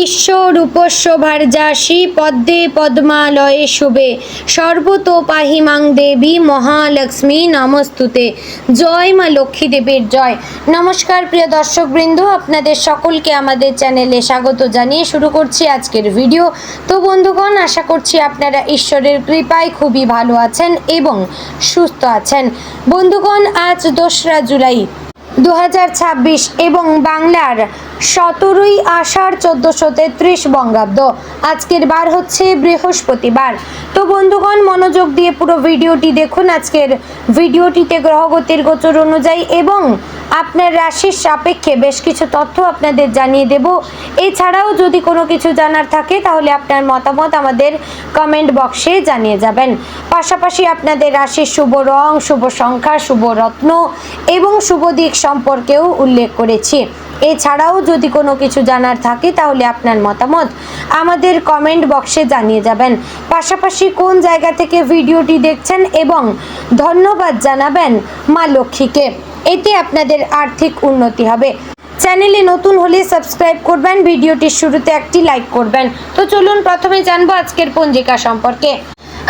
বিশ্বরূপস্য ভার্যাসি পদ্মে পদ্মালয়ে শুভে সর্বতো পাহিমাং দেবী মহালক্ষ্মী নমস্তুতে। জয় মা লক্ষ্মী দেবীর জয়। নমস্কার প্রিয় দর্শকবৃন্দ, আপনাদের সকলকে আমাদের চ্যানেলে স্বাগত জানিয়ে শুরু করছি আজকের ভিডিও। তো বন্ধুগণ, আশা করছি আপনারা ঈশ্বরের কৃপায় খুবই ভালো আছেন এবং সুস্থ আছেন। বন্ধুগণ, আজ 2রা জুলাই 2026 এবং বাংলার 17ই আষাঢ় 1433 বঙ্গাব্দ। আজকের বার হচ্ছে বৃহস্পতিবার। তো বন্ধুগণ, মনোযোগ দিয়ে পুরো ভিডিওটি দেখুন। আজকের ভিডিওটিতে গ্রহগতির গোচর অনুযায়ী এবং আপনার রাশির সাপেক্ষে বেশ কিছু তথ্য আপনাদের জানিয়ে দেব। এছাড়াও যদি কোনো কিছু জানার থাকে তাহলে আপনার মতামত আমাদের কমেন্ট বক্সে জানিয়ে যাবেন। পাশাপাশি আপনাদের রাশির শুভ রং, শুভ সংখ্যা, শুভ রত্ন এবং শুভ দিক সম্পর্কেও উল্লেখ করেছি। এছাড়াও যদি কোনো কিছু জানার থাকে তাহলে আপনার মতামত আমাদের কমেন্ট বক্সে জানিয়ে যাবেন। পাশাপাশি কোন জায়গা থেকে ভিডিওটি দেখছেন এবং ধন্যবাদ জানাবেন মা লক্ষ্মীকে। এতে আপনাদের আর্থিক উন্নতি হবে। চ্যানেলে নতুন হলে সাবস্ক্রাইব করবেন, ভিডিওটির শুরুতে একটি লাইক করবেন। তো চলুন প্রথমে জানবো আজকের পঞ্জিকা সম্পর্কে।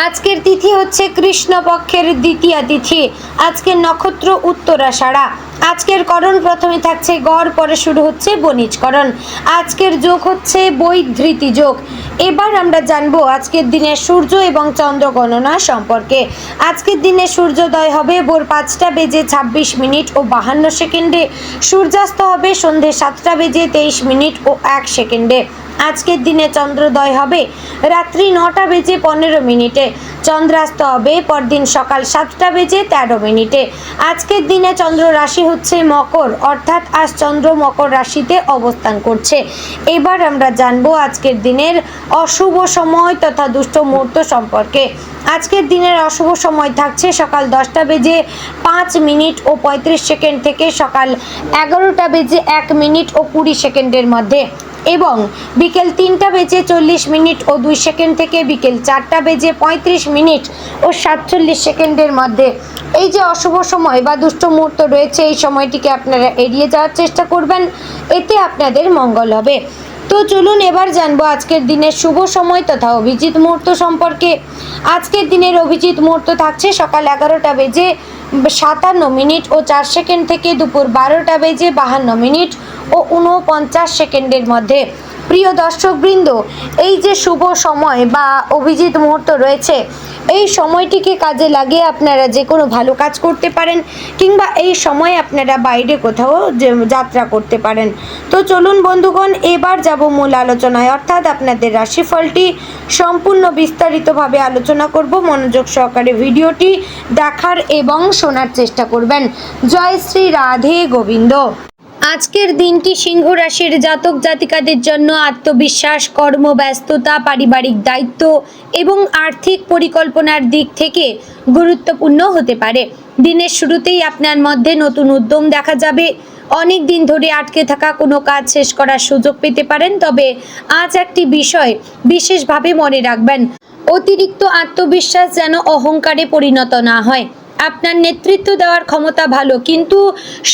আজকের তিথি হচ্ছে কৃষ্ণপক্ষের দ্বিতীয়া তিথি। আজকের নক্ষত্র উত্তরাষাঢ়া। আজকের করণ প্রথমে থাকছে গড়, পরে শুরু হচ্ছে বণিজকরণ। আজকের যোগ হচ্ছে বৈধৃতি যোগ। এবার আমরা জানবো আজকের দিনের সূর্য এবং চন্দ্র গণনা সম্পর্কে। আজকের দিনে সূর্যোদয় হবে ভোর 5টা বেজে 26 মিনিট ও 52 সেকেন্ডে। সূর্যাস্ত হবে সন্ধে 7টা বেজে 23 মিনিট ও 1 সেকেন্ডে। আজকের দিনে চন্দ্রোদয় হবে রাত্রি 9টা বেজে 15 মিনিটে। চন্দ্রাস্ত হবে পরদিন সকাল 7টা বেজে 13 মিনিটে। আজকের দিনে চন্দ্র রাশি হচ্ছে মকর, অর্থাৎ আজ চন্দ্র মকর রাশিতে অবস্থান করছে। এবার আমরা জানবো আজকের দিনের অশুভ সময় তথা দুষ্ট মুহূর্ত সম্পর্কে। আজকের দিনের অশুভ সময় থাকছে সকাল 10টা বেজে 5 মিনিট ও 35 সেকেন্ড থেকে সকাল 11টা বেজে 1 মিনিট ও 20 সেকেন্ডের মধ্যে এবং বিকেল 3টা বেজে 40 মিনিট ও 2 সেকেন্ড থেকে বিকেল 4টা বেজে 35 মিনিট ও 47 সেকেন্ডের মধ্যে। এই যে অশুভ সময় বা দুষ্ট মুহূর্ত রয়েছে, এই সময়টিকে আপনারা এড়িয়ে যাওয়ার চেষ্টা করবেন, এতে আপনাদের মঙ্গল হবে। তো চলুন এবার জানবো আজকের দিনের শুভ সময় তথা অভিজিৎ মুহূর্ত সম্পর্কে। আজকের দিনের অভিজিৎ মুহূর্ত থাকছে সকাল 11টা বেজে 57 মিনিট ও 4 সেকেন্ড থেকে দুপুর 12টা বেজে 52 মিনিট ও 49 সেকেন্ডের মধ্যে। প্রিয় দর্শকবৃন্দ, এই যে শুভ সময় বা অভিজিৎ মুহূর্ত রয়েছে, এই সময়টিকে কাজে লাগিয়ে আপনারা যে কোনো ভালো কাজ করতে পারেন কিংবা এই সময় আপনারা বাইরে কোথাও যাত্রা করতে পারেন। তো চলুন বন্ধুগণ, এবার যাব মূল আলোচনায়, অর্থাৎ আপনাদের রাশিফলটি সম্পূর্ণ বিস্তারিতভাবে আলোচনা করব। মনোযোগ সহকারে ভিডিওটি দেখার এবং শোনার চেষ্টা করবেন। জয় শ্রী রাধে গোবিন্দ। আজকের দিনটি সিংহ রাশির জাতক জাতিকাদের জন্য আত্মবিশ্বাস, কর্মব্যস্ততা, পারিবারিক দায়িত্ব এবং আর্থিক পরিকল্পনার দিক থেকে গুরুত্বপূর্ণ হতে পারে। দিনের শুরুতেই আপনার মধ্যে নতুন উদ্যম দেখা যাবে। অনেক দিন ধরে আটকে থাকা কোনো কাজ শেষ করার সুযোগ পেতে পারেন। তবে আজ একটি বিষয় বিশেষভাবে মনে রাখবেন, অতিরিক্ত আত্মবিশ্বাস যেন অহংকারে পরিণত না হয়। আপনার নেতৃত্ব দেওয়ার ক্ষমতা ভালো, কিন্তু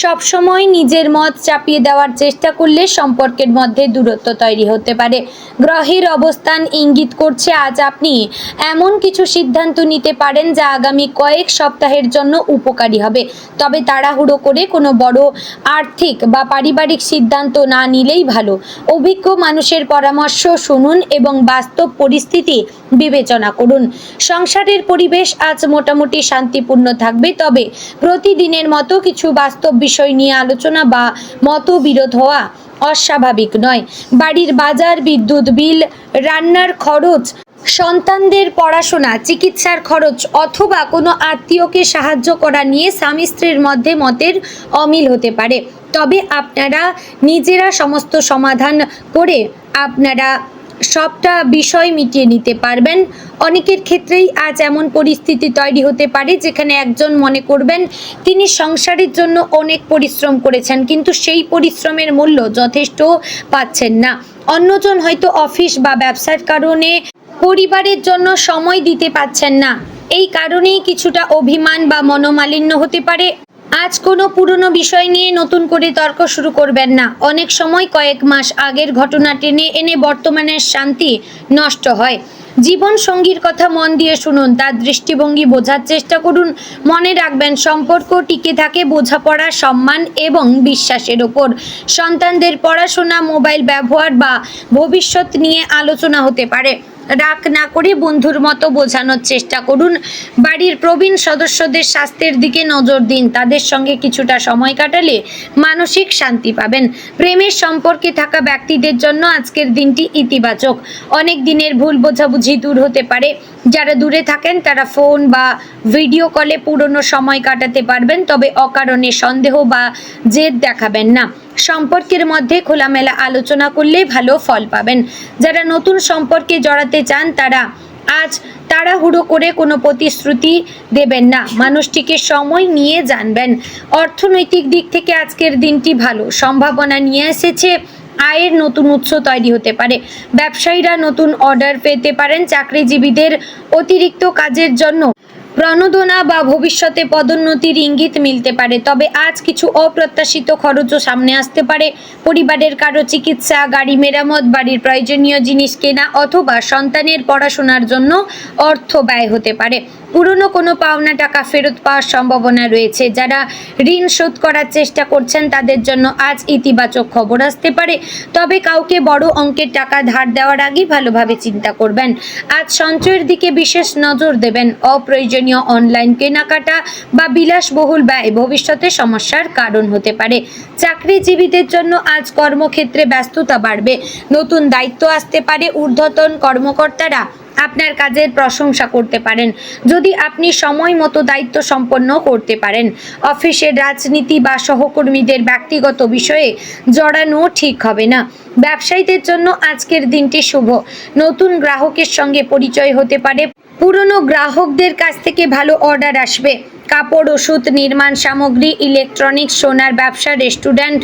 সবসময় নিজের মত চাপিয়ে দেওয়ার চেষ্টা করলে সম্পর্কের মধ্যে দূরত্ব তৈরি হতে পারে। গ্রহের অবস্থান ইঙ্গিত করছে আজ আপনি এমন কিছু সিদ্ধান্ত নিতে পারেন যা আগামী কয়েক সপ্তাহের জন্য উপকারী হবে। তবে তাড়াহুড়ো করে কোনো বড় আর্থিক বা পারিবারিক সিদ্ধান্ত না নিলেই ভালো। অভিজ্ঞ মানুষের পরামর্শ শুনুন এবং বাস্তব পরিস্থিতি বিবেচনা করুন। সংসারের পরিবেশ আজ মোটামুটি শান্তিপূর্ণ থাকবে, তবে প্রতিদিনের মতো কিছু বাস্তব বিষয় নিয়ে আলোচনা বা মতবিরোধ হওয়া অস্বাভাবিক নয়। বাড়ির বাজার, বিদ্যুৎ বিল, রান্নার খরচ, সন্তানদের পড়াশোনা, চিকিৎসার খরচ অথবা কোনো আত্মীয়কে সাহায্য করা নিয়ে স্বামী স্ত্রীর মধ্যে মতের অমিল হতে পারে। তবে আপনারা নিজেরা সমস্ত সমাধান করে আপনারা সবটা বিষয় মিটিয়ে নিতে পারবেন। অনেকের ক্ষেত্রেই আজ এমন পরিস্থিতি তৈরি হতে পারে যেখানে একজন মনে করবেন তিনি সংসারের জন্য অনেক পরিশ্রম করেছেন, কিন্তু সেই পরিশ্রমের মূল্য যথেষ্ট পাচ্ছেন না। অন্যজন হয়তো অফিস বা ব্যবসার কারণে পরিবারের জন্য সময় দিতে পারছেন না। এই কারণেই কিছুটা অভিমান বা মনোমালিন্য হতে পারে। আজ কোনো পুরনো বিষয় নিয়ে নতুন করে তর্ক শুরু করবেন না। অনেক সময় কয়েক মাস আগের ঘটনা টেনে এনে বর্তমানের শান্তি নষ্ট হয়। জীবন সঙ্গীর কথা মন দিয়ে শুনুন, তার দৃষ্টিভঙ্গি বোঝার চেষ্টা করুন। মনে রাখবেন, সম্পর্ক টিকে থাকে বোঝাপড়া, সম্মান এবং বিশ্বাসের ওপর। সন্তানদের পড়াশোনা, মোবাইল ব্যবহার বা ভবিষ্যৎ নিয়ে আলোচনা হতে পারে। রাগ না করে বন্ধুর মতো বোঝানোর চেষ্টা করুন। বাড়ির প্রবীণ সদস্যদের স্বাস্থ্যের দিকে নজর দিন, তাদের সঙ্গে কিছুটা সময় কাটালে মানসিক শান্তি পাবেন। প্রেমের সম্পর্কে থাকা ব্যক্তিদের জন্য আজকের দিনটি ইতিবাচক। অনেক দিনের ভুল বোঝাবুঝি দূর হতে পারে। যারা দূরে থাকেন তারা ফোন বা ভিডিও কলে পুরনো সময় কাটাতে পারবেন, তবে অকারণে সন্দেহ বা জেদ দেখাবেন না। সম্পর্কের মধ্যে খোলামেলা আলোচনা করলে ভালো ফল পাবেন। যারা নতুন সম্পর্কে জড়াতে চান তারা আজ তাড়াহুড়ো করে কোনো প্রতিশ্রুতি দেবেন না, মানুষটিকে সময় নিয়ে জানবেন। অর্থনৈতিক দিক থেকে আজকের দিনটি ভালো, সম্ভাবনা নিয়ে এসেছে। আয়ের নতুন উৎস তৈরি হতে পারে। ব্যবসায়ীরা নতুন অর্ডার পেতে পারেন। চাকরিজীবীদের অতিরিক্ত কাজের জন্য প্রণোদনা বা ভবিষ্যতে পদোন্নতির ইঙ্গিত মিলতে পারে, তবে আজ কিছু অপ্রত্যাশিত খরচও সামনে আসতে পারে। পরিবারের কারো চিকিৎসা, গাড়ি মেরামত, বাড়ির প্রয়োজনীয় জিনিস কেনা অথবা সন্তানের পড়াশোনার জন্য অর্থ ব্যয় হতে পারে। পুরনো কোনো পাওনা টাকা ফেরত পাওয়ার সম্ভাবনা রয়েছে। যারা ঋণ শোধ করার চেষ্টা করছেন তাদের জন্য আজ ইতিবাচক খবর আসতে পারে, তবে কাউকে বড় অঙ্কের টাকা ধার দেওয়ার আগে ভালোভাবে চিন্তা করবেন। আজ সঞ্চয়ের দিকে বিশেষ নজর দেবেন। অপ্রয়োজনীয় অনলাইন কেনাকাটা বা বিলাসবহুল ব্যয় ভবিষ্যতে সমস্যার কারণ হতে পারে। চাকরিজীবীদের জন্য আজ কর্মক্ষেত্রে ব্যস্ততা বাড়বে। নতুন দায়িত্ব আসতে পারে। ঊর্ধ্বতন কর্মকর্তারা আপনার কাজের প্রশংসা করতে পারেন যদি আপনি সময় মতো দায়িত্ব সম্পন্ন করতে পারেন। অফিসের রাজনীতি বা সহকর্মীদের ব্যক্তিগত বিষয়ে জড়ানো ঠিক হবে না। ব্যবসায়ীদের জন্য আজকের দিনটি শুভ। নতুন গ্রাহকের সঙ্গে পরিচয় হতে পারে। পুরনো গ্রাহকদের কাছ থেকে ভালো অর্ডার আসবে। কাপড়, ওষুধ, নির্মাণ সামগ্রী, ইলেকট্রনিক্স, সোনার ব্যবসা, রেস্টুরেন্ট,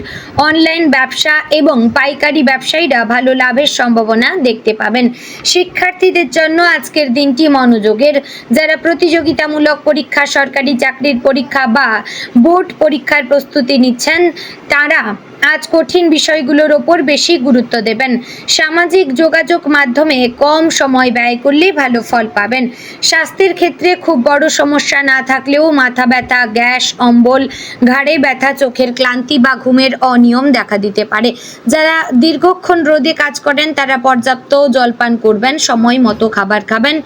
অনলাইন ব্যবসা এবং পাইকারি ব্যবসায়ীরা ভালো লাভের সম্ভাবনা দেখতে পাবেন। শিক্ষার্থীদের জন্য আজকের দিনটি মনোযোগের। যারা প্রতিযোগিতামূলক পরীক্ষা, সরকারি চাকরির পরীক্ষা বা বোর্ড পরীক্ষার প্রস্তুতি নিচ্ছেন তারা আজ কঠিন বিষয়গুলোর ওপর বেশি গুরুত্ব দেবেন। সামাজিক যোগাযোগ মাধ্যমে কম সময় ব্যয় করলে ভালো ফল পাবেন। স্বাস্থ্যের ক্ষেত্রে খুব বড় সমস্যা না থাকলেও মাথা ব্যথা, গ্যাস, অম্বল, ঘাড়ে ব্যথা, চোখের ক্লান্তি বা ঘুমের অনিয়ম দেখা দিতে পারে। যারা দীর্ঘক্ষণ রোদে কাজ করেন তারা পর্যাপ্ত জলপান করবেন, সময় মতো খাবার খাবেন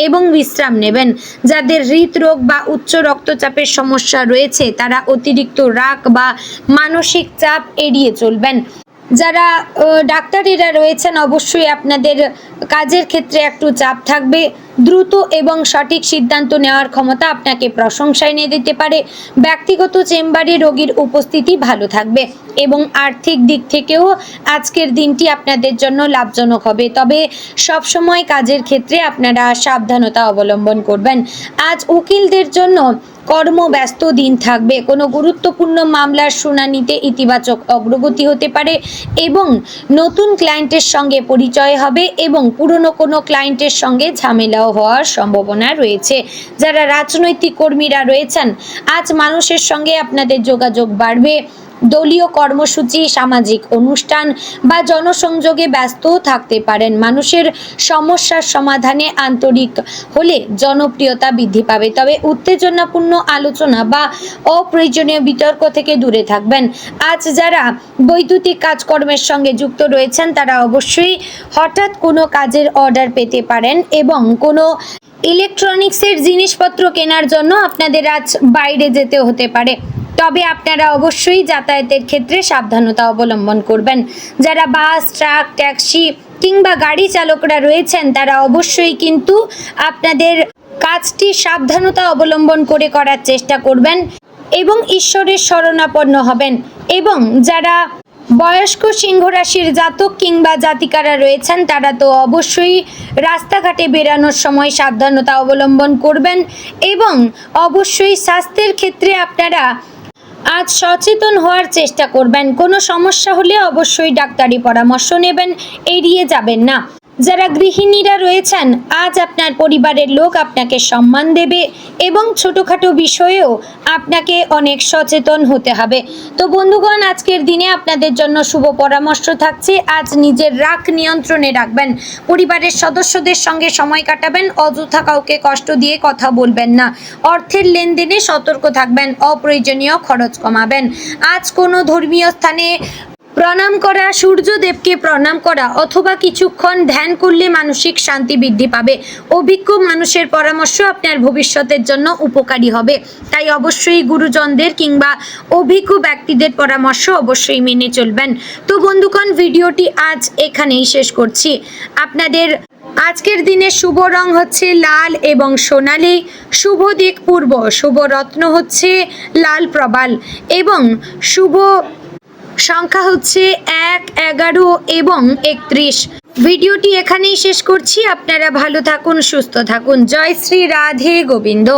এবং বিশ্রাম নেবেন। যাদের হৃদরোগ বা উচ্চ রক্তচাপের সমস্যা রয়েছে তারা অতিরিক্ত রাগ বা মানসিক চাপ এড়িয়ে চলবেন। যারা ডাক্তারেরা রয়েছেন অবশ্যই আপনাদের কাজের ক্ষেত্রে একটু চাপ থাকবে। দ্রুত এবং সঠিক সিদ্ধান্ত নেওয়ার ক্ষমতা আপনাকে প্রশংসা এনে দিতে পারে। ব্যক্তিগত চেম্বারে রোগীর উপস্থিতি ভালো থাকবে এবং আর্থিক দিক থেকেও আজকের দিনটি আপনাদের জন্য লাভজনক হবে, তবে সবসময় কাজের ক্ষেত্রে আপনারা সাবধানতা অবলম্বন করবেন। আজ উকিলদের জন্য কর্মব্যস্ত দিন থাকবে। কোনো গুরুত্বপূর্ণ মামলার শুনানিতে ইতিবাচক অগ্রগতি হতে পারে এবং নতুন ক্লায়েন্টের সঙ্গে পরিচয় হবে এবং পুরনো কোনো ক্লায়েন্টের সঙ্গে ঝামেলাও হওয়ার সম্ভাবনা রয়েছে। যারা রাজনৈতিক কর্মীরা রয়েছেন আজ মানুষের সঙ্গে আপনাদের যোগাযোগ বাড়বে। দলীয় কর্মসূচি, সামাজিক অনুষ্ঠান বা জনসংযোগে ব্যস্ত থাকতে পারেন। মানুষের সমস্যার সমাধানে আন্তরিক হলে জনপ্রিয়তা বৃদ্ধি পাবে, তবে উত্তেজনাপূর্ণ আলোচনা বা অপ্রয়োজনীয় বিতর্ক থেকে দূরে থাকবেন। আজ যারা বৈদ্যুতিক কাজকর্মের সঙ্গে যুক্ত রয়েছেন তারা অবশ্যই হঠাৎ কোনো কাজের অর্ডার পেতে পারেন এবং কোনো ইলেকট্রনিক্সের জিনিসপত্র কেনার জন্য আপনাদের আজ বাইরে যেতে হতে পারে, তবে আপনারা অবশ্যই যাতায়াতের ক্ষেত্রে সাবধানতা অবলম্বন করবেন। যারা বাস, ট্রাক, ট্যাক্সি কিংবা গাড়ি চালকরা রয়েছেন তারা অবশ্যই কিন্তু আপনাদের কাজটি সাবধানতা অবলম্বন করে করার চেষ্টা করবেন এবং ঈশ্বরের শরণাপন্ন হবেন। এবং যারা বয়স্ক সিংহ রাশির জাতক কিংবা জাতিকারা রয়েছেন তারা তো অবশ্যই রাস্তাঘাটে বেরানোর সময় সাবধানতা অবলম্বন করবেন এবং অবশ্যই স্বাস্থ্যের ক্ষেত্রে আপনারা আজ সচেতন হওয়ার চেষ্টা করবেন। কোনো সমস্যা হলে অবশ্যই ডাক্তারি পরামর্শ নেবেন, এড়িয়ে যাবেন না। যারা গৃহিণীরা রয়েছেন, আজ আপনার পরিবারের লোক আপনাকে সম্মান দেবে এবং ছোটোখাটো বিষয়েও আপনাকে অনেক সচেতন হতে হবে। তো বন্ধুগণ, আজকের দিনে আপনাদের জন্য শুভ পরামর্শ থাকছে। আজ নিজের রাগ নিয়ন্ত্রণে রাখবেন, পরিবারের সদস্যদের সঙ্গে সময় কাটাবেন, অযথা কাউকে কষ্ট দিয়ে কথা বলবেন না, অর্থের লেনদেনে সতর্ক থাকবেন, অপ্রয়োজনীয় খরচ কমাবেন। আজ কোনো ধর্মীয় স্থানে প্রণাম করা, সূর্যদেবকে প্রণাম করা অথবা কিছুক্ষণ ধ্যান করলে মানসিক শান্তি বৃদ্ধি পাবে। অভিজ্ঞ মানুষের পরামর্শ আপনার ভবিষ্যতের জন্য উপকারী হবে, তাই অবশ্যই গুরুজনদের কিংবা অভিজ্ঞ ব্যক্তিদের পরামর্শ অবশ্যই মেনে চলবেন। তো বন্ধুগণ, ভিডিওটি আজ এখানেই শেষ করছি। আপনাদের আজকের দিনের শুভ রং হচ্ছে লাল এবং সোনালী, শুভ দিক পূর্ব, শুভ রত্ন হচ্ছে লাল প্রবাল এবং শুভ সংখ্যা হচ্ছে 1, 11 এবং 31। ভিডিওটি এখানেই শেষ করছি। আপনারা ভালো থাকুন, সুস্থ থাকুন। জয় শ্রী রাধে গোবিন্দ।